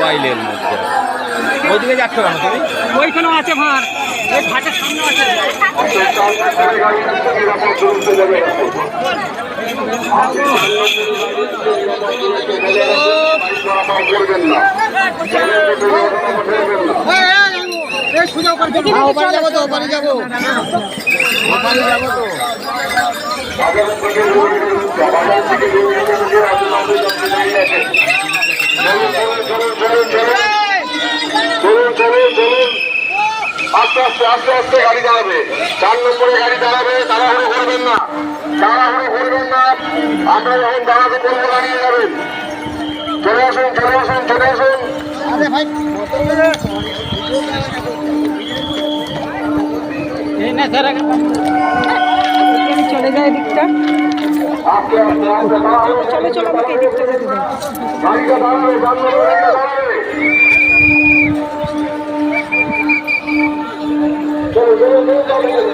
মোবাইলের মধ্যে। ওইদিকে যাচ্ছ কেন তুমি? ওইখানেও আছে ভাঁড়, ওই ঘাটের সামনে আছে। আস্তে আস্তে আস্তে আস্তে গাড়ি দাঁড়াবে, 4 নম্বরে গাড়ি দাঁড়াবে, তাড়াহুড়ো করবেন না, তাড়াহুড়ো করবেন না। আমরা যখন দাঁড়াতে বলবো দাঁড়িয়ে যাবেন। চলে আসুন, চলে আসুন, চলে আসুন। চলে যায় দিকটা, আস্তে আস্তে আস্তে চলে চলে আমাকে এই দিকটা যেতে দাও। গাড়িটা দাঁড়াবে, 4 নম্বরে গাড়িটা দাঁড়াবে। চলো চলো চলো চলো।